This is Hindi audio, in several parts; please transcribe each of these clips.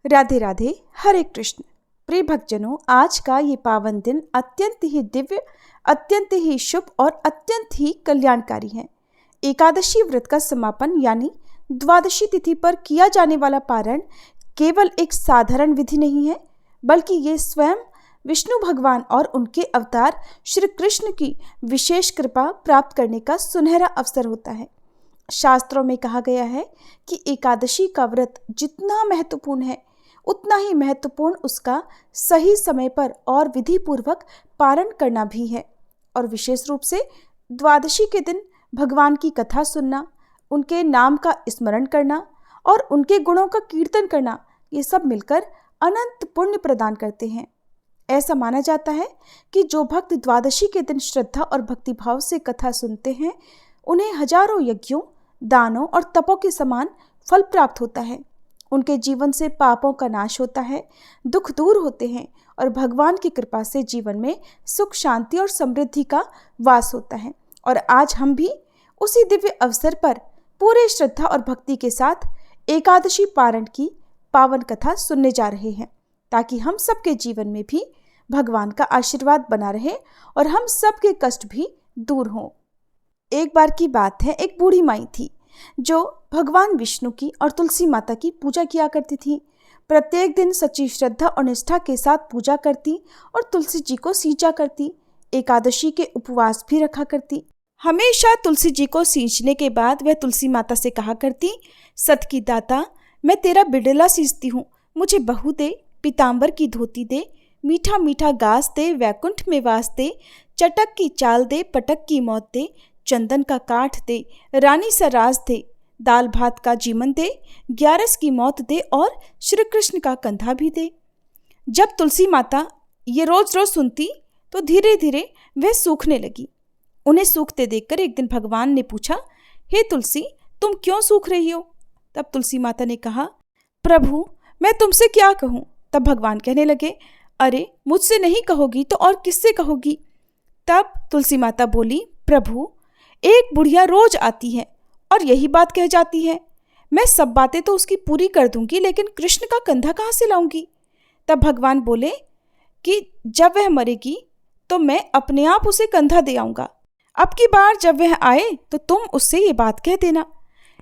राधे राधे, हरे कृष्ण। प्रिय भक्तजनों, आज का ये पावन दिन अत्यंत ही दिव्य, अत्यंत ही शुभ और अत्यंत ही कल्याणकारी है। एकादशी व्रत का समापन यानी द्वादशी तिथि पर किया जाने वाला पारण केवल एक साधारण विधि नहीं है, बल्कि ये स्वयं विष्णु भगवान और उनके अवतार श्री कृष्ण की विशेष कृपा प्राप्त करने का सुनहरा अवसर होता है। शास्त्रों में कहा गया है कि एकादशी का व्रत जितना महत्वपूर्ण है, उतना ही महत्वपूर्ण उसका सही समय पर और विधि पूर्वक पालन करना भी है। और विशेष रूप से द्वादशी के दिन भगवान की कथा सुनना, उनके नाम का स्मरण करना और उनके गुणों का कीर्तन करना, ये सब मिलकर अनंत पुण्य प्रदान करते हैं। ऐसा माना जाता है कि जो भक्त द्वादशी के दिन श्रद्धा और भक्तिभाव से कथा सुनते हैं, उन्हें हजारों यज्ञों, दानों और तपों के समान फल प्राप्त होता है। उनके जीवन से पापों का नाश होता है, दुख दूर होते हैं और भगवान की कृपा से जीवन में सुख, शांति और समृद्धि का वास होता है। और आज हम भी उसी दिव्य अवसर पर पूरे श्रद्धा और भक्ति के साथ एकादशी पारण की पावन कथा सुनने जा रहे हैं, ताकि हम सबके जीवन में भी भगवान का आशीर्वाद बना रहे और हम सबके कष्ट भी दूर हों। एक बार की बात है, एक बूढ़ी माई थी जो भगवान विष्णु की और तुलसी माता की पूजा किया करती थी। प्रत्येक दिन सच्ची श्रद्धा और निष्ठा के साथ पूजा करती और तुलसी जी को सींचा करती। एकादशी के उपवास भी रखा करती। हमेशा तुलसी जी को सींचने के बाद वह तुलसी माता से कहा करती, सत की दाता, मैं तेरा बिडला सींचती हूँ, मुझे बहू दे, पीताम्बर की धोती दे, मीठा मीठा गास दे, वैकुंठ में वास दे, चटक की चाल दे, पटक की मौत दे, चंदन का काठ दे, रानी सा राज दे, दाल भात का जीवन दे, 11 की मौत दे और श्री कृष्ण का कंधा भी दे। जब तुलसी माता ये रोज रोज सुनती तो धीरे धीरे वह सूखने लगी। उन्हें सूखते देखकर एक दिन भगवान ने पूछा, हे तुलसी, तुम क्यों सूख रही हो? तब तुलसी माता ने कहा, प्रभु, मैं तुमसे क्या कहूँ? तब भगवान कहने लगे, अरे मुझसे नहीं कहोगी तो और किससे कहोगी? तब तुलसी माता बोली, प्रभु, एक बुढ़िया रोज आती है और यही बात कह जाती है, मैं सब बातें तो उसकी पूरी कर दूंगी, लेकिन कृष्ण का कंधा कहाँ से लाऊंगी? तब भगवान बोले कि जब वह मरेगी तो मैं अपने आप उसे कंधा दे आऊंगा। अब की बार जब वह आए तो तुम उससे ये बात कह देना।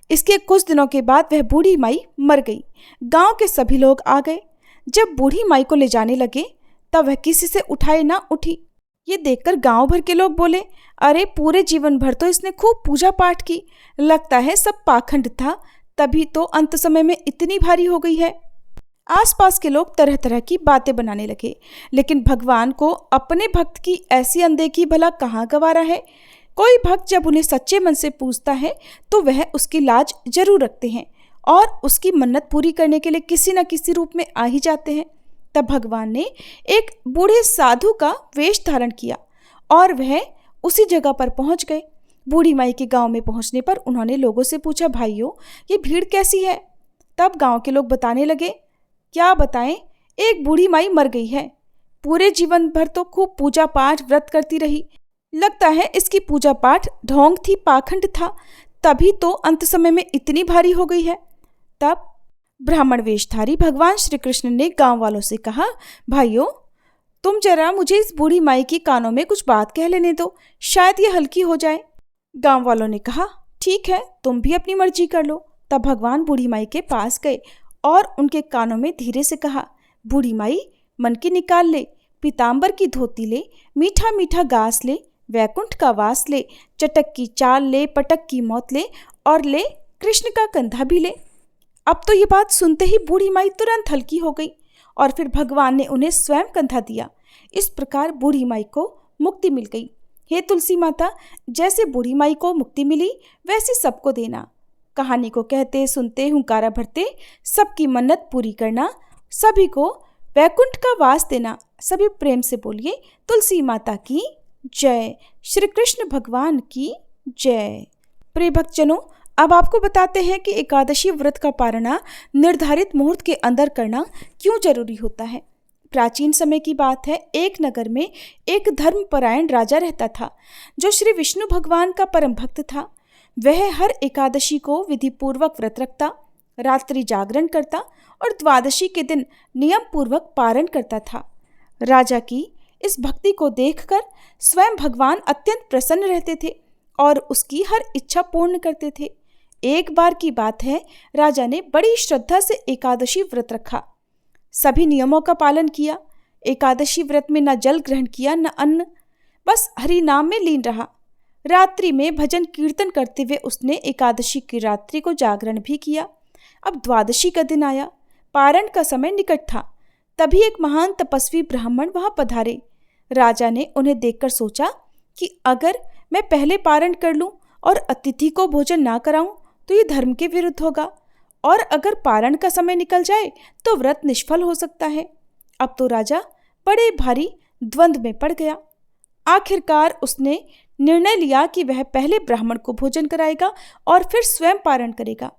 इसके कुछ दिनों के बाद वह बूढ़ी माई मर गई। गांव के सभी लोग आ गए। जब बूढ़ी माई को ले जाने लगे तब वह किसी से उठाए ना उठी। ये देखकर गांव भर के लोग बोले, अरे पूरे जीवन भर तो इसने खूब पूजा पाठ की, लगता है सब पाखंड था, तभी तो अंत समय में इतनी भारी हो गई है। आसपास के लोग तरह तरह की बातें बनाने लगे, लेकिन भगवान को अपने भक्त की ऐसी अनदेखी भला कहाँ गवारा है। कोई भक्त जब उन्हें सच्चे मन से पूछता है तो वह उसकी लाज जरूर रखते हैं और उसकी मन्नत पूरी करने के लिए किसी न किसी रूप में आ ही जाते हैं। तब भगवान ने एक बूढ़े साधु का वेश धारण किया और वह उसी जगह पर पहुंच गए। बूढ़ी माई के गांव में पहुंचने पर उन्होंने लोगों से पूछा, भाइयों, ये भीड़ कैसी है? तब गांव के लोग बताने लगे, क्या बताएं, एक बूढ़ी माई मर गई है। पूरे जीवन भर तो खूब पूजा पाठ व्रत करती रही, लगता है इसकी पूजा पाठ ढोंग थी, पाखंड था, तभी तो अंत समय में इतनी भारी हो गई है। तब ब्राह्मण वेशधारी भगवान श्री कृष्ण ने गांव वालों से कहा, भाइयों, तुम जरा मुझे इस बूढ़ी माई की कानों में कुछ बात कह लेने दो, शायद ये हल्की हो जाए। गांव वालों ने कहा, ठीक है, तुम भी अपनी मर्जी कर लो। तब भगवान बूढ़ी माई के पास गए और उनके कानों में धीरे से कहा, बूढ़ी माई, मन की निकाल ले, पीताम्बर की धोती ले, मीठा मीठा घास ले, वैकुंठ का वास ले, चटक की चाल ले, पटक की मौत ले और ले कृष्ण का कंधा भी ले। अब तो ये बात सुनते ही बूढ़ी माई तुरंत हल्की हो गई और फिर भगवान ने उन्हें स्वयं कंधा दिया। इस प्रकार बूढ़ी माई को मुक्ति मिल गई। हे तुलसी माता, जैसे बूढ़ी माई को मुक्ति मिली वैसे सबको देना। कहानी को कहते सुनते हुंकारा भरते सबकी मन्नत पूरी करना, सभी को वैकुंठ का वास देना। सभी प्रेम से बोलिए, तुलसी माता की जय, श्री कृष्ण भगवान की जय। प्रिय भक्तजनों, अब आपको बताते हैं कि एकादशी व्रत का पारणा निर्धारित मुहूर्त के अंदर करना क्यों जरूरी होता है। प्राचीन समय की बात है, एक नगर में एक धर्मपरायण राजा रहता था जो श्री विष्णु भगवान का परम भक्त था। वह हर एकादशी को विधि पूर्वक व्रत रखता, रात्रि जागरण करता और द्वादशी के दिन नियम पूर्वक पारण करता था। राजा की इस भक्ति को देखकर स्वयं भगवान अत्यंत प्रसन्न रहते थे और उसकी हर इच्छा पूर्ण करते थे। एक बार की बात है, राजा ने बड़ी श्रद्धा से एकादशी व्रत रखा। सभी नियमों का पालन किया। एकादशी व्रत में न जल ग्रहण किया न अन्न, बस हरि नाम में लीन रहा। रात्रि में भजन कीर्तन करते हुए उसने एकादशी की रात्रि को जागरण भी किया। अब द्वादशी का दिन आया। पारण का समय निकट था। तभी एक महान तपस्वी ब्राह्मण वहां पधारे। राजा ने उन्हें देखकर सोचा कि अगर मैं पहले पारण कर लूं और अतिथि को भोजन ना कराऊं तो ये धर्म के विरुद्ध होगा, और अगर पारण का समय निकल जाए तो व्रत निष्फल हो सकता है। अब तो राजा बड़े भारी द्वंद्व में पड़ गया। आखिरकार उसने निर्णय लिया कि वह पहले ब्राह्मण को भोजन कराएगा और फिर स्वयं पारण करेगा।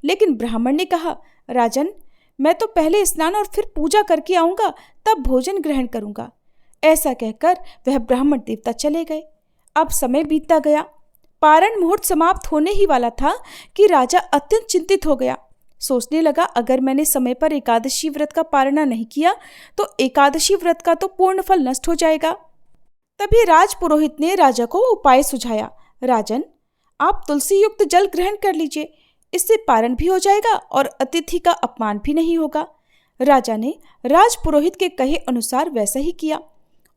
लेकिन ब्राह्मण ने कहा, राजन, मैं तो पहले स्नान और फिर पूजा करके आऊंगा, तब भोजन ग्रहण करूंगा। ऐसा कहकर वह ब्राह्मण देवता चले गए। अब समय बीतता गया। पारण मुहूर्त समाप्त होने ही वाला था कि राजा अत्यंत चिंतित हो गया। सोचने लगा, अगर मैंने समय पर एकादशी व्रत का पारण नहीं किया तो एकादशी व्रत का तो पूर्ण फल नष्ट हो जाएगा। तभी राजपुरोहित ने राजा को उपाय सुझाया। राजन, आप तुलसी युक्त जल ग्रहण कर लीजिए, इससे पारण भी हो जाएगा और अतिथि का अपमान भी नहीं होगा। राजा ने राजपुरोहित के कहे अनुसार वैसा ही किया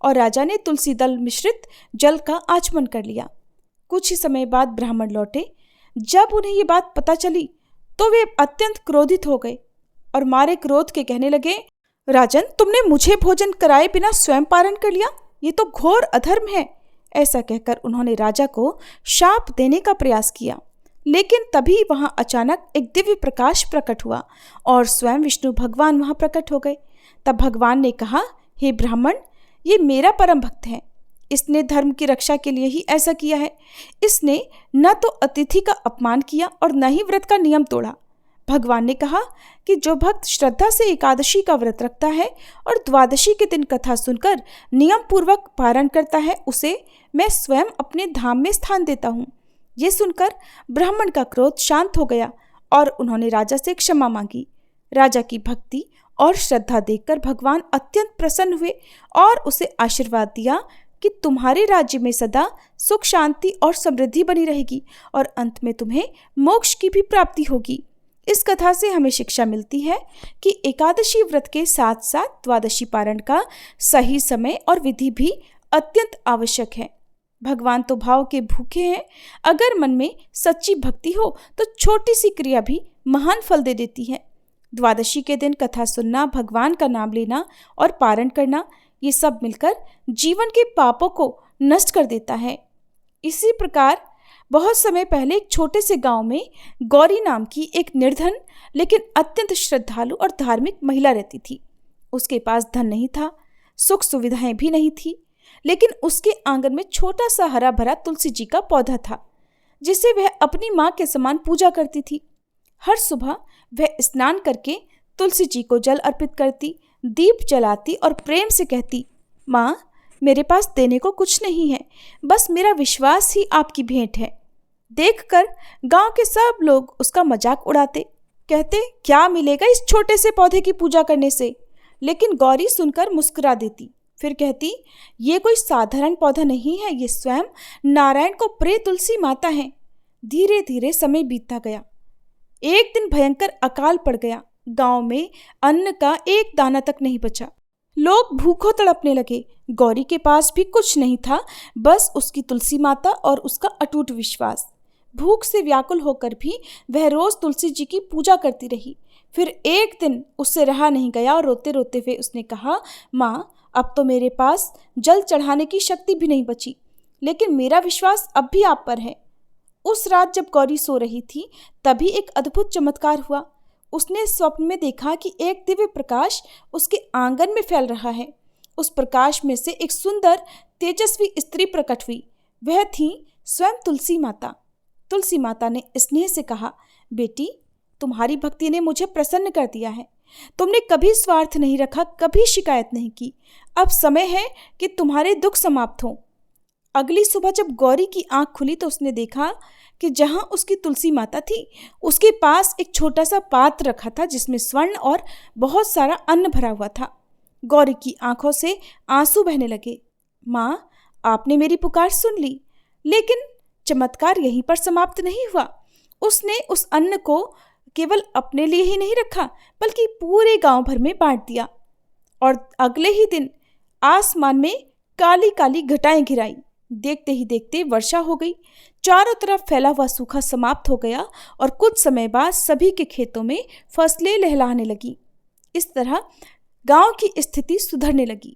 और राजा ने तुलसी दल मिश्रित जल का आचमन कर लिया। कुछ ही समय बाद ब्राह्मण लौटे। जब उन्हें ये बात पता चली तो वे अत्यंत क्रोधित हो गए और मारे क्रोध के कहने लगे, राजन, तुमने मुझे भोजन कराए बिना स्वयं पारण कर लिया, ये तो घोर अधर्म है। ऐसा कहकर उन्होंने राजा को शाप देने का प्रयास किया। लेकिन तभी वहां अचानक एक दिव्य प्रकाश प्रकट हुआ और स्वयं विष्णु भगवान वहां प्रकट हो गए। तब भगवान ने कहा, हे ब्राह्मण, ये मेरा परम भक्त है। इसने धर्म की रक्षा के लिए ही ऐसा किया है। इसने न तो अतिथि का अपमान किया और न ही व्रत का नियम तोड़ा। भगवान ने कहा कि जो भक्त श्रद्धा से एकादशी का व्रत रखता है और द्वादशी के दिन कथा सुनकर नियम पूर्वक पारण करता है, उसे मैं स्वयं अपने धाम में स्थान देता हूँ। ये सुनकर ब्राह्मण का क्रोध शांत हो गया और उन्होंने राजा से क्षमा मांगी। राजा की भक्ति और श्रद्धा देखकर भगवान अत्यंत प्रसन्न हुए और उसे आशीर्वाद दिया कि तुम्हारे राज्य में सदा सुख, शांति और समृद्धि बनी रहेगी और अंत में तुम्हें मोक्ष की भी प्राप्ति होगी। इस कथा से हमें शिक्षा मिलती है कि एकादशी व्रत के साथ साथ द्वादशी पारण का सही समय और विधि भी अत्यंत आवश्यक है। भगवान तो भाव के भूखे हैं। अगर मन में सच्ची भक्ति हो तो छोटी सी क्रिया भी महान फल दे देती है। द्वादशी के दिन कथा सुनना, भगवान का नाम लेना और पारण करना, ये सब मिलकर जीवन के पापों को नष्ट कर देता है। इसी प्रकार बहुत समय पहले एक छोटे से गांव में गौरी नाम की एक निर्धन लेकिन अत्यंत श्रद्धालु और धार्मिक महिला रहती थी। उसके पास धन नहीं था, सुख सुविधाएं भी नहीं थी, लेकिन उसके आंगन में छोटा सा हरा भरा तुलसी जी का पौधा था, जिसे वह अपनी माँ के समान पूजा करती थी। हर सुबह वह स्नान करके तुलसी जी को जल अर्पित करती, दीप जलाती और प्रेम से कहती, माँ, मेरे पास देने को कुछ नहीं है, बस मेरा विश्वास ही आपकी भेंट है। देखकर गांव के सब लोग उसका मजाक उड़ाते, कहते, क्या मिलेगा इस छोटे से पौधे की पूजा करने से। लेकिन गौरी सुनकर मुस्कुरा देती, फिर कहती, ये कोई साधारण पौधा नहीं है, ये स्वयं नारायण को प्रिय तुलसी माता है। धीरे धीरे समय बीतता गया। एक दिन भयंकर अकाल पड़ गया। गांव में अन्न का एक दाना तक नहीं बचा। लोग भूखों तड़पने लगे। गौरी के पास भी कुछ नहीं था, बस उसकी तुलसी माता और उसका अटूट विश्वास। भूख से व्याकुल होकर भी वह रोज तुलसी जी की पूजा करती रही। फिर एक दिन उससे रहा नहीं गया और रोते रोते हुए उसने कहा, माँ, अब तो मेरे पास जल चढ़ाने की शक्ति भी नहीं बची, लेकिन मेरा विश्वास अब भी आप पर है। उस रात जब गौरी सो रही थी, तभी एक अद्भुत चमत्कार हुआ। उसने स्वप्न में देखा कि एक दिव्य प्रकाश उसके आंगन में फैल रहा है। उस प्रकाश में से एक सुंदर तेजस्वी स्त्री प्रकट हुई। वह थी स्वयं तुलसी माता। तुलसी माता ने स्नेह से कहा, बेटी, तुम्हारी भक्ति ने मुझे प्रसन्न कर दिया है। तुमने कभी स्वार्थ नहीं रखा, कभी शिकायत नहीं की। अब समय है कि तुम्हारे दुख समाप्त हों। अगली सुबह जब गौरी की आंख खुली तो उसने देखा कि जहां उसकी तुलसी माता थी उसके पास एक छोटा सा पात्र रखा था जिसमें स्वर्ण और बहुत सारा अन्न भरा हुआ था। गौरी की आंखों से आंसू बहने लगे। माँ, आपने मेरी पुकार सुन ली, लेकिन चमत्कार यहीं पर समाप्त नहीं हुआ। उसने उस अन्न को केवल अपने लिए ही नहीं रखा बल्कि पूरे गांव भर में बांट दिया। और अगले ही दिन आसमान में काली काली घटाएं घिराई। देखते ही देखते वर्षा हो गई। चारों तरफ फैला हुआ सूखा समाप्त हो गया और कुछ समय बाद सभी के खेतों में फसलें लहलहाने लगी। इस तरह गांव की स्थिति सुधरने लगी।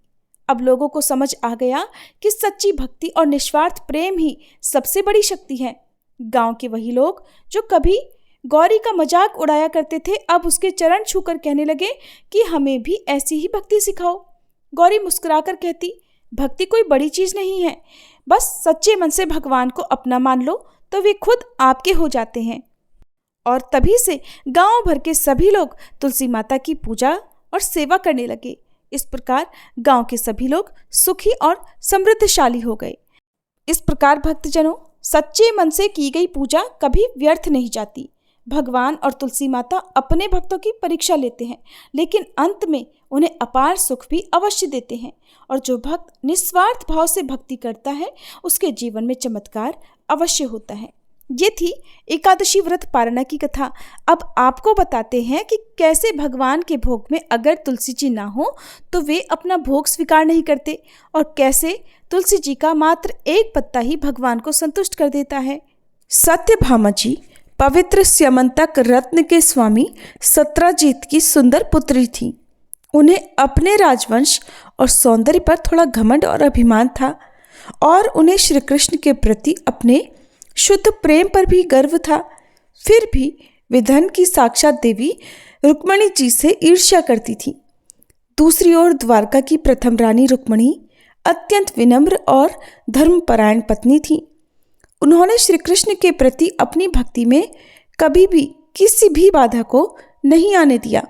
अब लोगों को समझ आ गया कि सच्ची भक्ति और निस्वार्थ प्रेम ही सबसे बड़ी शक्ति है। गांव के वही लोग जो कभी गौरी का मजाक उड़ाया करते थे अब उसके चरण छूकर कहने लगे कि हमें भी ऐसी ही भक्ति सिखाओ। गौरी मुस्कुराकर कहती, भक्ति कोई बड़ी चीज नहीं है, बस सच्चे मन से भगवान को अपना मान लो तो वे खुद आपके हो जाते हैं। और तभी से गांव भर के सभी लोग तुलसी माता की पूजा और सेवा करने लगे। इस प्रकार गांव के सभी लोग सुखी और समृद्धशाली हो गए। इस प्रकार भक्तजनों, सच्चे मन से की गई पूजा कभी व्यर्थ नहीं जाती। भगवान और तुलसी माता अपने भक्तों की परीक्षा लेते हैं, लेकिन अंत में उन्हें अपार सुख भी अवश्य देते हैं। और जो भक्त निस्वार्थ भाव से भक्ति करता है उसके जीवन में चमत्कार अवश्य होता है। ये थी एकादशी व्रत पारणा की कथा। अब आपको बताते हैं कि कैसे भगवान के भोग में अगर तुलसी जी ना हो तो वे अपना भोग स्वीकार नहीं करते, और कैसे तुलसी जी का मात्र एक पत्ता ही भगवान को संतुष्ट कर देता है। सत्यभामा जी पवित्र स्यमंतक रत्न के स्वामी सत्राजीत की सुंदर पुत्री थी। उन्हें अपने राजवंश और सौंदर्य पर थोड़ा घमंड और अभिमान था, और उन्हें श्री कृष्ण के प्रति अपने शुद्ध प्रेम पर भी गर्व था। फिर भी वे धन की साक्षात देवी रुक्मिणी जी से ईर्ष्या करती थी। दूसरी ओर द्वारका की प्रथम रानी रुक्मिणी अत्यंत विनम्र और धर्मपरायण पत्नी थी। उन्होंने श्री कृष्ण के प्रति अपनी भक्ति में कभी भी किसी भी बाधा को नहीं आने दिया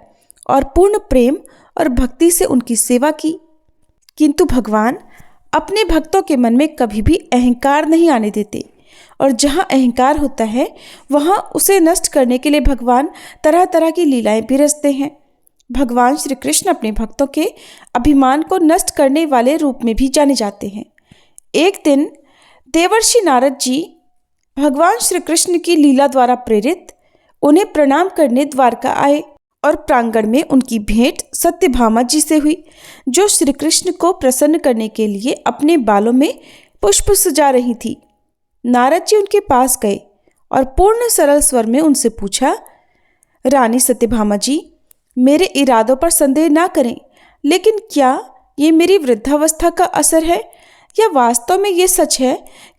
और पूर्ण प्रेम और भक्ति से उनकी सेवा की। किंतु भगवान अपने भक्तों के मन में कभी भी अहंकार नहीं आने देते, और जहाँ अहंकार होता है वहाँ उसे नष्ट करने के लिए भगवान तरह तरह की लीलाएं भी रचते हैं। भगवान श्री कृष्ण अपने भक्तों के अभिमान को नष्ट करने वाले रूप में भी जाने जाते हैं। एक दिन देवर्षि नारद जी भगवान श्री कृष्ण की लीला द्वारा प्रेरित उन्हें प्रणाम करने द्वारका आए, और प्रांगण में उनकी भेंट सत्यभामा जी से हुई, जो श्री कृष्ण को प्रसन्न करने के लिए अपने बालों में पुष्प सजा रही थी। नारद जी उनके पास गए और पूर्ण सरल स्वर में उनसे पूछा, रानी सत्यभामा जी, मेरे इरादों पर संदेह ना करें, लेकिन क्या ये मेरी वृद्धावस्था का असर है या वास्तव में ये सच है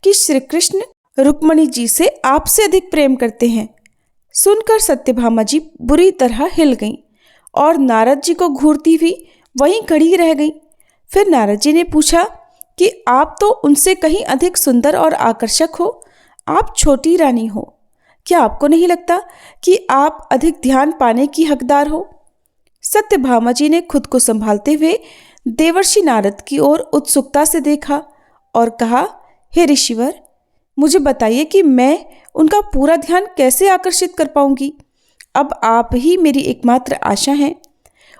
कि श्री कृष्ण रुक्मिणी जी से आपसे अधिक प्रेम करते हैं? सुनकर सत्यभामा जी बुरी तरह हिल गईं और नारद जी को घूरती हुई वहीं खड़ी रह गईं। फिर नारद जी ने पूछा कि आप तो उनसे कहीं अधिक सुंदर और आकर्षक हो, आप छोटी रानी हो, क्या आपको नहीं लगता कि आप अधिक ध्यान पाने की हकदार हो? सत्यभामा जी ने खुद को संभालते हुए देवर्षि नारद की ओर उत्सुकता से देखा और कहा, हे ऋषिवर, मुझे बताइए कि मैं उनका पूरा ध्यान कैसे आकर्षित कर पाऊंगी। अब आप ही मेरी एकमात्र आशा हैं।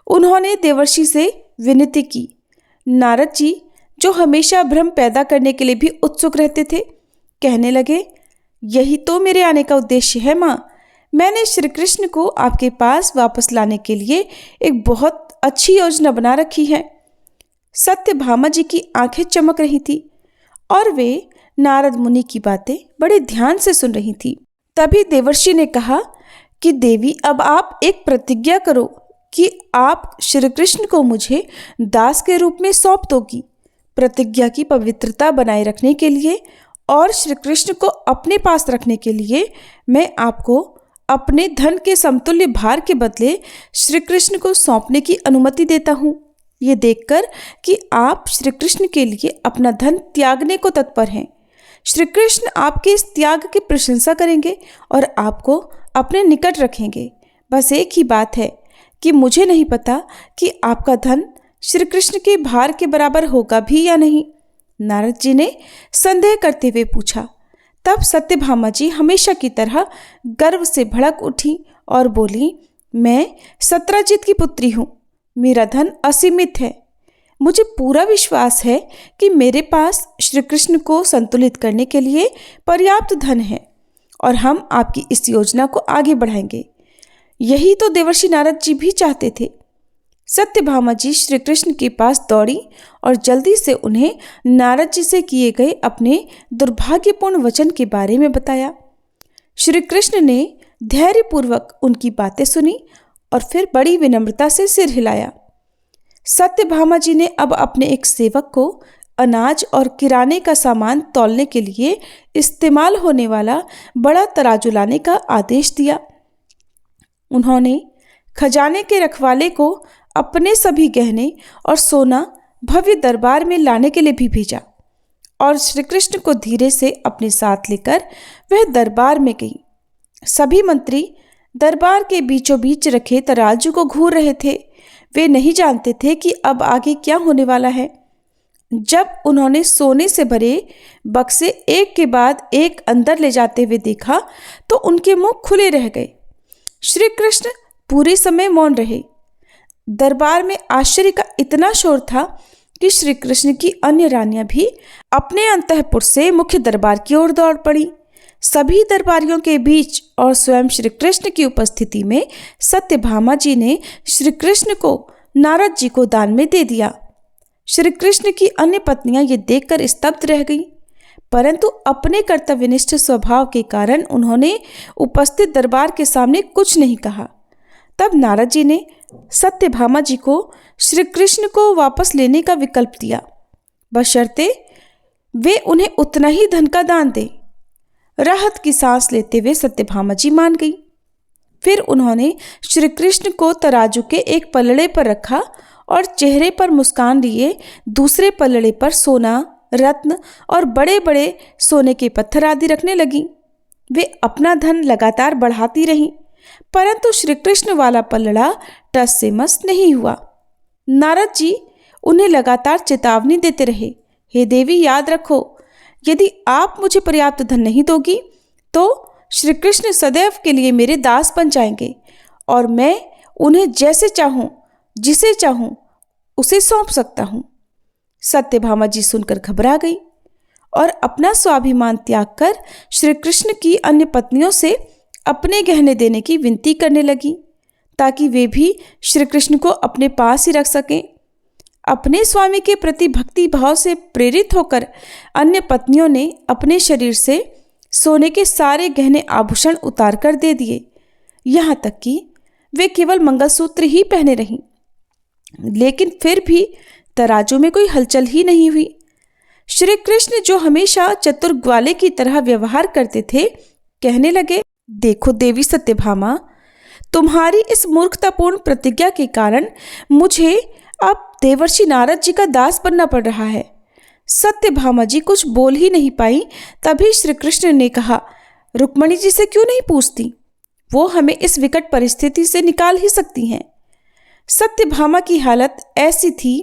उन्होंने देवर्षि से विनती की। नारद जी, जो हमेशा भ्रम पैदा करने के लिए भी उत्सुक रहते थे, कहने लगे, यही तो मेरे आने का उद्देश्य है माँ। मैंने श्री कृष्ण को आपके पास वापस लाने के लिए एक बहुत अच्छी योजना बना रखी है। सत्यभामा जी की आंखें चमक रही थी और वे नारद मुनि की बातें बड़े ध्यान से सुन रही थी। तभी देवर्षि ने कहा कि देवी, अब आप एक प्रतिज्ञा करो कि आप श्री कृष्ण को मुझे दास के रूप में सौंप दोगी। प्रतिज्ञा की पवित्रता बनाए रखने के लिए और श्री कृष्ण को अपने पास रखने के लिए मैं आपको अपने धन के समतुल्य भार के बदले श्री कृष्ण को सौंपने की अनुमति देता हूँ, ये देखकर कि आप श्री कृष्ण के लिए अपना धन त्यागने को तत्पर हैं। श्री कृष्ण आपके इस त्याग की प्रशंसा करेंगे और आपको अपने निकट रखेंगे। बस एक ही बात है कि मुझे नहीं पता कि आपका धन श्री कृष्ण के भार के बराबर होगा भी या नहीं। नारद जी ने संदेह करते हुए पूछा। तब सत्यभामा जी हमेशा की तरह गर्व से भड़क उठी और बोली, मैं सत्यजित की पुत्री हूँ। मेरा धन असीमित है। मुझे पूरा विश्वास है कि मेरे पास श्री कृष्ण को संतुलित करने के लिए पर्याप्त धन है और हम आपकी इस योजना को आगे बढ़ाएंगे। यही तो देवर्षि नारद जी भी चाहते थे। सत्यभामा जी श्री कृष्ण के पास दौड़ी और जल्दी से उन्हें नारद जी से किए गए अपने दुर्भाग्यपूर्ण वचन के बारे में बताया। श्री कृष्ण ने धैर्यपूर्वक उनकी बातें सुनी और फिर बड़ी विनम्रता से सिर हिलाया। सत्यभामा जी ने अब अपने एक सेवक को अनाज और किराने का सामान तौलने के लिए इस्तेमाल होने वाला बड़ा तराजू लाने का आदेश दिया। उन्होंने खजाने के रखवाले को अपने सभी गहने और सोना भव्य दरबार में लाने के लिए भी भेजा और श्री कृष्ण को धीरे से अपने साथ लेकर वह दरबार में गई। सभी मंत्री दरबार के बीचों बीच रखे तराजू को घूर रहे थे। वे नहीं जानते थे कि अब आगे क्या होने वाला है। जब उन्होंने सोने से भरे बक्से एक के बाद एक अंदर ले जाते हुए देखा तो उनके मुंह खुले रह गए। श्री कृष्ण पूरे समय मौन रहे। दरबार में आश्चर्य का इतना शोर था कि श्री कृष्ण की अन्य रानियां भी अपने अंतःपुर से मुख्य दरबार की ओर दौड़ पड़ी। सभी दरबारियों के बीच और स्वयं श्री कृष्ण की उपस्थिति में सत्यभामा जी ने श्री कृष्ण को नारद जी को दान में दे दिया। श्री कृष्ण की अन्य पत्नियां ये देखकर स्तब्ध रह गईं, परंतु अपने कर्तव्यनिष्ठ स्वभाव के कारण उन्होंने उपस्थित दरबार के सामने कुछ नहीं कहा। तब नारद जी ने सत्यभामा जी को श्री कृष्ण को वापस लेने का विकल्प दिया, बशर्ते वे उन्हें उतना ही धन का दान दें। राहत की सांस लेते हुए सत्यभामा जी मान गई। फिर उन्होंने श्री कृष्ण को तराजू के एक पलड़े पर रखा और चेहरे पर मुस्कान लिए दूसरे पलड़े पर सोना, रत्न और बड़े बड़े सोने के पत्थर आदि रखने लगी। वे अपना धन लगातार बढ़ाती रहीं, परंतु श्री कृष्ण वाला पलड़ा टस से मस नहीं हुआ। नारद जी उन्हें लगातार चेतावनी देते रहे, हे देवी, याद रखो, यदि आप मुझे पर्याप्त धन नहीं दोगी तो श्री कृष्ण सदैव के लिए मेरे दास बन जाएंगे और मैं उन्हें जैसे चाहूं, जिसे चाहूं उसे सौंप सकता हूं। सत्यभामा जी सुनकर घबरा गई और अपना स्वाभिमान त्याग कर श्री कृष्ण की अन्य पत्नियों से अपने गहने देने की विनती करने लगी ताकि वे भी श्री कृष्ण को अपने पास ही रख सकें। अपने स्वामी के प्रति भक्ति भाव से प्रेरित होकर अन्य पत्नियों ने अपने शरीर से सोने के सारे गहने आभूषण उतार कर दे दिए, यहाँ तक कि वे केवल मंगलसूत्र ही पहने रहीं। लेकिन फिर भी तराजू में कोई हलचल ही नहीं हुई। श्री कृष्ण, जो हमेशा चतुर ग्वाले की तरह व्यवहार करते थे, कहने लगे, देखो देवी सत्यभामा, तुम्हारी इस मूर्खतापूर्ण प्रतिज्ञा के कारण मुझे अब देवर्षि नारद जी का दास बनना पड़ रहा है। सत्यभामा जी कुछ बोल ही नहीं पाई। तभी श्री कृष्ण ने कहा, रुक्मणी जी से क्यों नहीं पूछती? वो हमें इस विकट परिस्थिति से निकाल ही सकती हैं। सत्यभामा की हालत ऐसी थी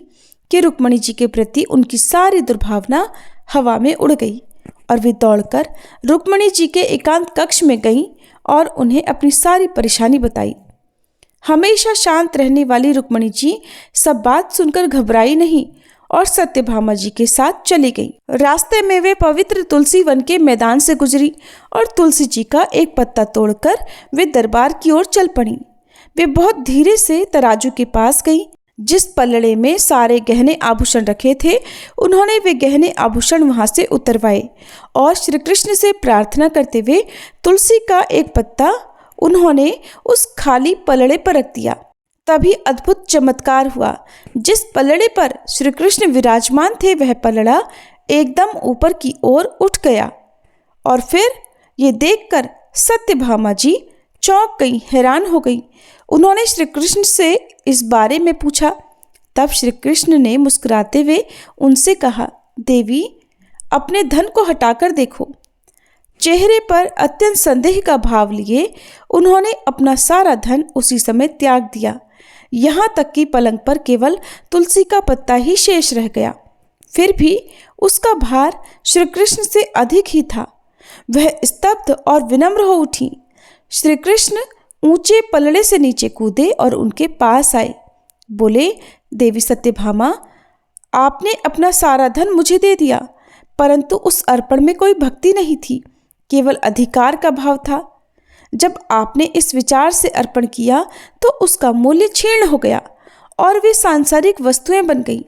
कि रुक्मणी जी के प्रति उनकी सारी दुर्भावना हवा में उड़ गई और वे दौड़कर रुक्मणी जी के एकांत कक्ष में गईं और उन्हें अपनी सारी परेशानी बताई। हमेशा शांत रहने वाली रुक्मणी जी सब बात सुनकर घबराई नहीं और सत्यभामा जी के साथ चली गई। रास्ते में वे पवित्र तुलसी वन के मैदान से गुजरी और तुलसी जी का एक पत्ता तोड़कर वे दरबार की ओर चल पड़ी। वे बहुत धीरे से तराजू के पास गई जिस पलड़े में सारे गहने आभूषण रखे थे। उन्होंने वे गहने आभूषण वहां से उतरवाए और श्री कृष्ण से प्रार्थना करते हुए तुलसी का एक पत्ता उन्होंने उस खाली पलड़े पर रख दिया। तभी अद्भुत चमत्कार हुआ। जिस पलड़े पर श्री कृष्ण विराजमान थे वह पलड़ा एकदम ऊपर की ओर उठ गया और फिर ये देखकर सत्यभामा जी चौंक गई, हैरान हो गई। उन्होंने श्री कृष्ण से इस बारे में पूछा। तब श्री कृष्ण ने मुस्कुराते हुए उनसे कहा, देवी, अपने धन को हटाकर देखो। चेहरे पर अत्यंत संदेह का भाव लिए उन्होंने अपना सारा धन उसी समय त्याग दिया, यहाँ तक कि पलंग पर केवल तुलसी का पत्ता ही शेष रह गया। फिर भी उसका भार श्री कृष्ण से अधिक ही था। वह स्तब्ध और विनम्र हो उठी। श्री कृष्ण ऊंचे पलड़े से नीचे कूदे और उनके पास आए। बोले, देवी सत्यभामा, आपने अपना सारा धन मुझे दे दिया, परंतु उस अर्पण में कोई भक्ति नहीं थी, केवल अधिकार का भाव था। जब आपने इस विचार से अर्पण किया तो उसका मूल्य क्षीण हो गया और वे सांसारिक वस्तुएं बन गईं।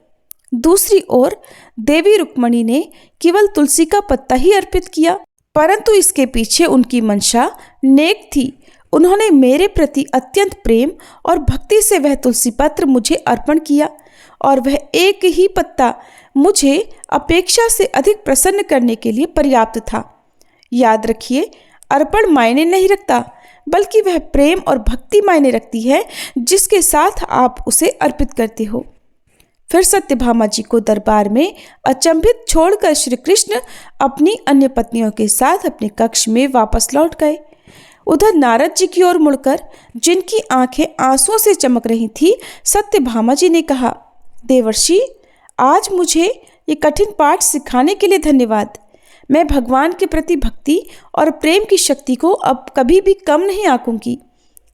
दूसरी ओर देवी रुक्मणी ने केवल तुलसी का पत्ता ही अर्पित किया, परंतु इसके पीछे उनकी मंशा नेक थी। उन्होंने मेरे प्रति अत्यंत प्रेम और भक्ति से वह तुलसी पत्र मुझे अर्पण किया और वह एक ही पत्ता मुझे अपेक्षा से अधिक प्रसन्न करने के लिए पर्याप्त था। याद रखिए, अर्पण मायने नहीं रखता, बल्कि वह प्रेम और भक्ति मायने रखती है जिसके साथ आप उसे अर्पित करते हो। फिर सत्यभामा जी को दरबार में अचंभित छोड़कर श्री कृष्ण अपनी अन्य पत्नियों के साथ अपने कक्ष में वापस लौट गए। उधर नारद जी की ओर मुड़कर, जिनकी आंखें आंसुओं से चमक रही थी, सत्यभामा जी ने कहा, देवर्षि, आज मुझे ये कठिन पाठ सिखाने के लिए धन्यवाद। मैं भगवान के प्रति भक्ति और प्रेम की शक्ति को अब कभी भी कम नहीं आंकूंगी।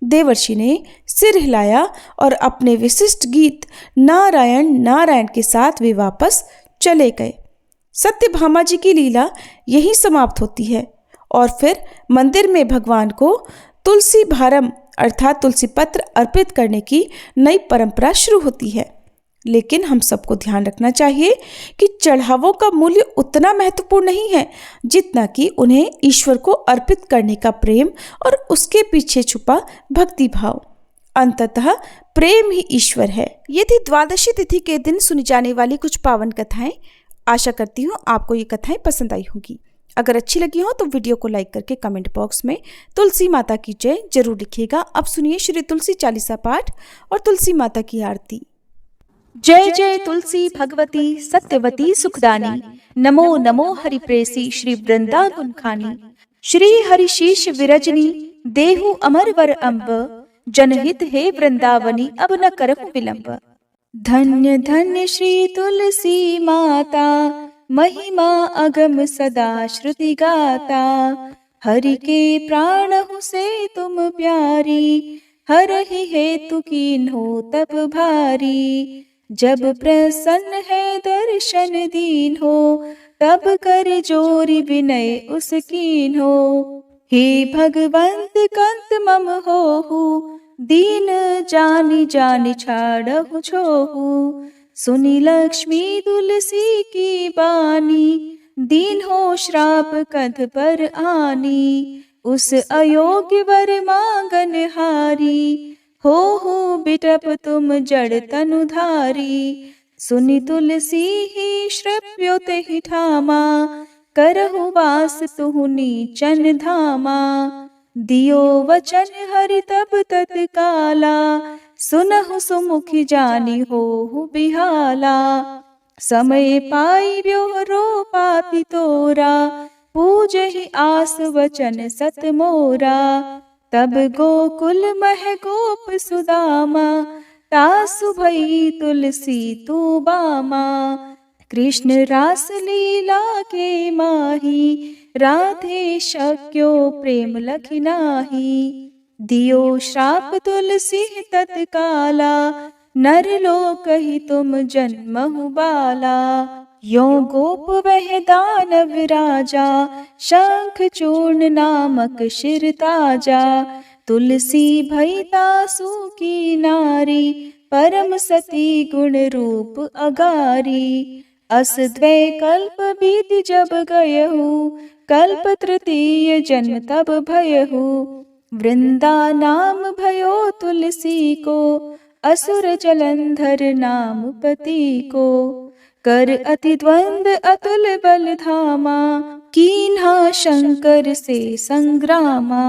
देवर्षि ने सिर हिलाया और अपने विशिष्ट गीत नारायण नारायण के साथ वे वापस चले गए। सत्यभामा जी की लीला यहीं समाप्त होती है और फिर मंदिर में भगवान को तुलसी भारम अर्थात तुलसी पत्र अर्पित करने की नई परंपरा शुरू होती है। लेकिन हम सबको ध्यान रखना चाहिए कि चढ़ावों का मूल्य उतना महत्वपूर्ण नहीं है जितना कि उन्हें ईश्वर को अर्पित करने का प्रेम और उसके पीछे छुपा भक्ति भाव। अंततः प्रेम ही ईश्वर है। ये थी द्वादशी तिथि के दिन सुनी जाने वाली कुछ पावन कथाएं। आशा करती हूँ आपको ये कथाएं पसंद आई होगी। अगर अच्छी लगी हो तो वीडियो को लाइक करके कमेंट बॉक्स में तुलसी माता की जय जरूर लिखिएगा। अब सुनिए श्री तुलसी चालीसा पाठ और तुलसी माता की आरती। जय जय तुलसी भगवती सत्यवती सुखदानी, नमो नमो हरिप्रेसी श्री वृंदा गुणखानी। श्री हरिशीष विरजनी देहु अमर वर अम्ब, जनहित हे वृंदावनी अब न करहु विलंब। धन्य धन्य श्री तुलसी माता, महिमा अगम सदा श्रुति गाता। हरि के प्राण हो से तुम प्यारी, हरहि हेतु कीन्हो तप भारी। जब प्रसन्न है दर्शन दीन हो, तब कर जोरी विनय उस कीन हो। हे भगवंत कंत मम होहु, दीन जानि जानि छाड़हु छोहु। सुनी लक्ष्मी तुलसी की बानी, दीन हो श्राप कध पर आनी। उस अयोग्य वर मांगन हारी, हो बिटप तुम जड़ तनुधारी। सुनि तुलसी ही श्रव्योत ही ठामा, करहु वास तुहु नीचन धामा। दियो वचन हरि तब तत्काला, सुनहु सुमुखी जानी होहु बिहाला। समय पाई ब्योहरो पाति तोरा, पूजहि आस वचन सत मोरा। तब गोकुल मह गोप सुदामा, तासु भई तुलसी तू बामा। कृष्ण रास लीला के माही, राधे शक्यो प्रेम लखि नाही। दियो श्राप तुलसी तत्काला, नर लोक ही तुम जन्महु बाला। यो गोप वह दानव राजा, शंख चूर्ण नामक शिर ताजा। तुलसी भई तासु की नारी, परम सती गुण रूप अगारी। अस द्वै कल्प बीत जब गयहु, कल्प तृतीय जन्म तब भयहु। वृंदा नाम भयो तुलसी को, असुर जलंधर नाम पति को। कर अति द्वंद अतुल बल धामा, कीन्हा शंकर से संग्रामा।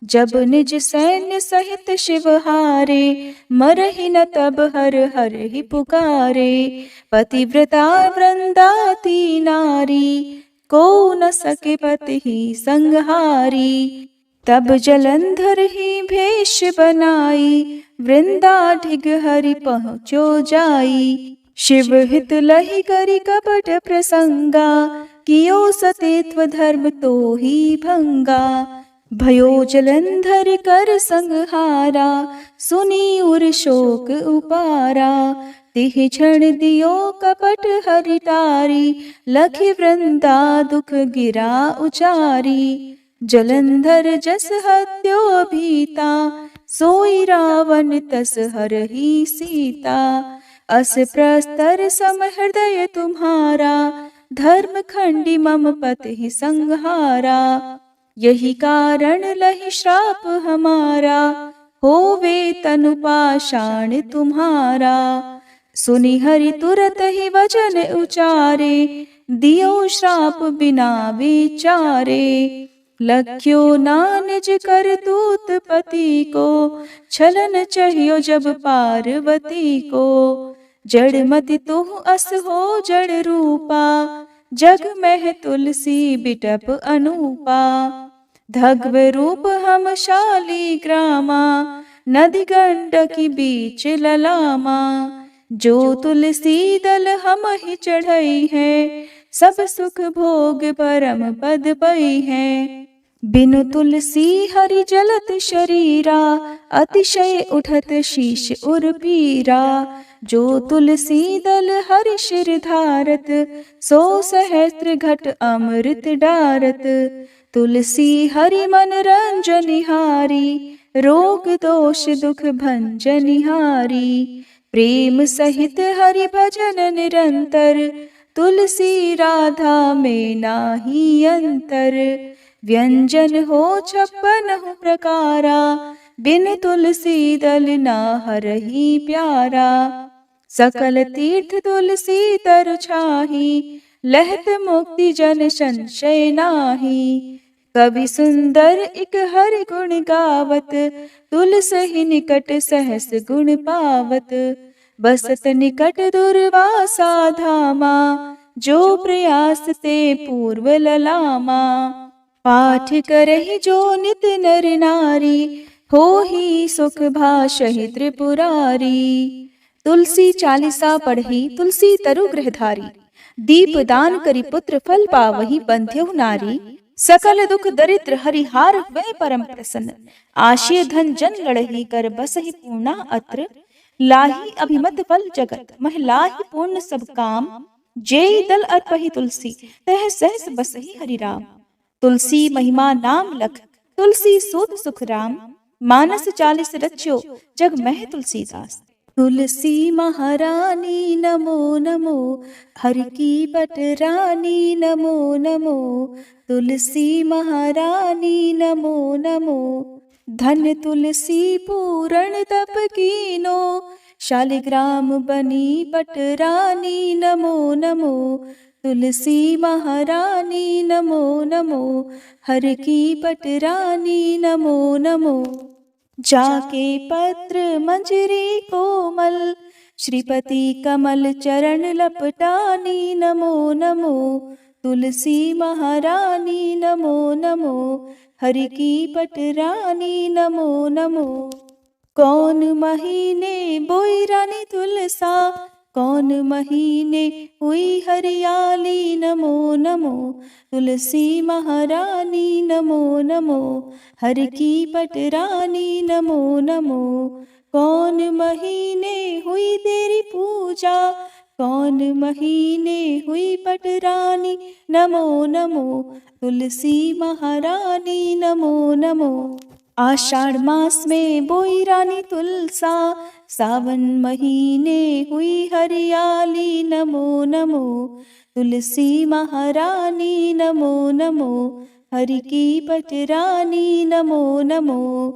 जब निज सैन्य सहित शिव हारे, मरहि न तब हर हर ही पुकारे। पतिव्रता वृंदाती नारी, को न सके पति ही संहारी। तब जलंधर ही भेष बनाई, वृंदा ढिग हरि पहुँचो जाई। शिव हित लहि करि कपट प्रसंगा, कियो सतेत्व धर्म तो ही भंगा। भयो जलंधर कर संहारा, सुनी उर शोक उपारा। तिह क्षण दियो कपट हरि टारी, लखि वृंदा दुख गिरा उचारी। जलंधर जस हत्यो भीता, सोई रावण तस हरहि सीता। अस प्रस्तर सम हृदय तुम्हारा, धर्म खंडी मम पति संहारा। यही कारण लहि श्राप हमारा, होवे तनु पाषाण तुम्हारा। सुनि हरि तुरत ही वचन उचारे, दियो श्राप बिना विचारे। लख्यो ना निज करतूत पति को, छलन चाहियो जब पार्वती को। जड़ मति तुह अस हो जड़ रूपा, जग में तुलसी बिटप अनूपा। धग्व रूप हम शालिग्रामा, नदी गंडकी बीच ललामा। जो तुलसी दल हम ही चढ़ई है, सब सुख भोग परम पद पई है। बिनु तुलसी हरि जलत शरीरा, अतिशय उठत शीश उर पीरा। जो तुलसी दल हरि शिर धारत, सो सहस्त्र घट अमृत डारत। तुलसी हरि मन रंजनिहारी, रोग दोष दुख भंजनिहारी। प्रेम सहित हरि भजन निरंतर, तुलसी राधा में नाही अंतर। व्यंजन हो 56 प्रकारा, बिन तुलसी दल ना हरहि प्यारा। सकल तीर्थ तुलसी तरु छाही, लहत मुक्ति जन संशय नाही। कवि सुंदर इक हरि गुण गावत, तुलसी निकट सहस गुण पावत। बसत निकट दुर्वासा धामा, जो प्रयास ते पूर्व ललामा। पाठ करहि जो नित नर नारी, हो ही सुख भाषहि त्रिपुरारी। तुलसी चालीसा पढ़ी तुलसी तरु गृहधारी, दीप दान करी पुत्र फल पावहि बंध्यहु नारी। सकल दुख दरिद्र हरिहार हुए परम प्रसन्न, आशय धन जन लड़ही कर बसहि पूर्णा अत्र। लाही अभिमत फल जगत, महिलाहि पूर्ण सब काम। जेई दल अर्पहि तुलसी, तह सहस बसहि हरि राम। तुलसी महिमा नाम लख, तुलसी सूत सुख राम। मानस 40 रच्यो, जग मह तुलसीदास। तुलसी महारानी नमो नमो, हर की पटरानी नमो नमो। तुलसी महारानी नमो नमो, धन तुलसी पूरण तप कीनो। शालिग्राम बनी पटरानी नमो नमो। तुलसी महारानी नमो नमो, हर की पटरानी नमो नमो। जाके पत्र मंजरी कोमल, श्रीपति कमल चरण लपटानी नमो नमो। तुलसी महारानी नमो नमो, हरि की पटरानी नमो नमो। कौन महीने बोई रानी तुलसा, कौन महीने हुई हरियाली नमो नमो। तुलसी महारानी नमो नमो, हर की पटरानी नमो नमो। कौन महीने हुई तेरी पूजा, कौन महीने हुई पटरानी नमो नमो। तुलसी महारानी नमो नमो। आषाढ़ मास में बोई रानी तुलसा, सावन महीने हुई हरियाली नमो नमो। तुलसी महारानी नमो नमो, हरि की पटरानी नमो नमो।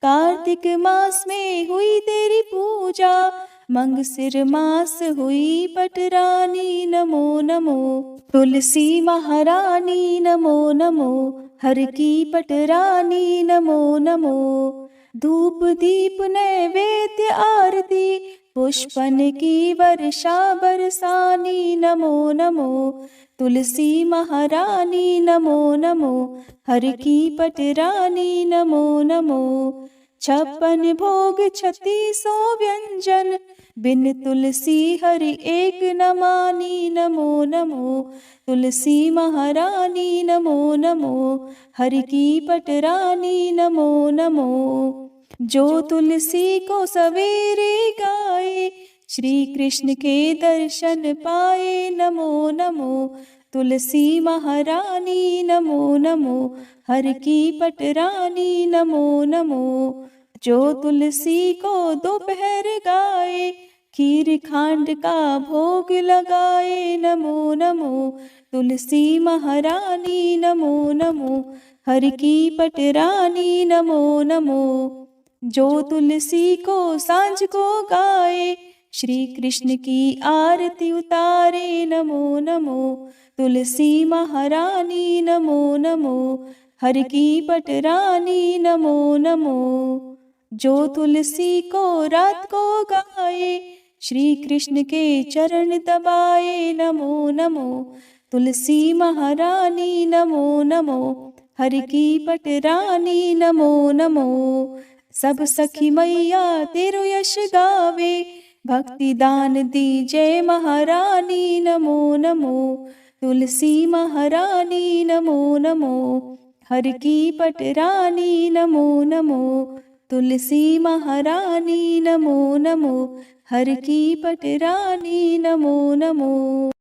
कार्तिक मास में हुई तेरी पूजा, मंगसिर मास हुई पटरानी नमो नमो। तुलसी महारानी नमो नमो, हर की पटरानी नमो नमो। धूप दीप नैवेद्य आरती, पुष्पन की वर्षा बरसानी नमो नमो। तुलसी महारानी नमो नमो, हर की पटरानी नमो नमो। 56 भोग 36 व्यंजन, बिन तुलसी हरि एक न मानी, नमो नमो तुलसी महारानी, नमो नमो हरि की पटरानी, नमो नमो। जो तुलसी को सवेरे गाए, श्री कृष्ण के दर्शन पाए, नमो नमो तुलसी महारानी, नमो नमो हर की पटरानी, नमो नमो। जो तुलसी को दोपहर गाए, खीर खांड का भोग लगाए, नमो नमो तुलसी महारानी, नमो नमो हर की पटरानी, नमो नमो। जो तुलसी को सांझ को गाए, श्री कृष्ण की आरती उतारे, नमो नमो तुलसी महारानी, नमो नमो हर की पटरानी, नमो नमो। जो तुलसी को रात को गाए, श्री कृष्ण के चरण दबाए, नमो नमो तुलसी महारानी, नमो नमो हर की पटरानी, नमो नमो। सब सखी मैया तेरो यश गावे, भक्ति दान दी जय महारानी, नमो नमो तुलसी महारानी, नमो नमो हर की पटरानी, नमो नमो तुलसी महारानी, नमो नमो हर की पटरानी, नमो नमो।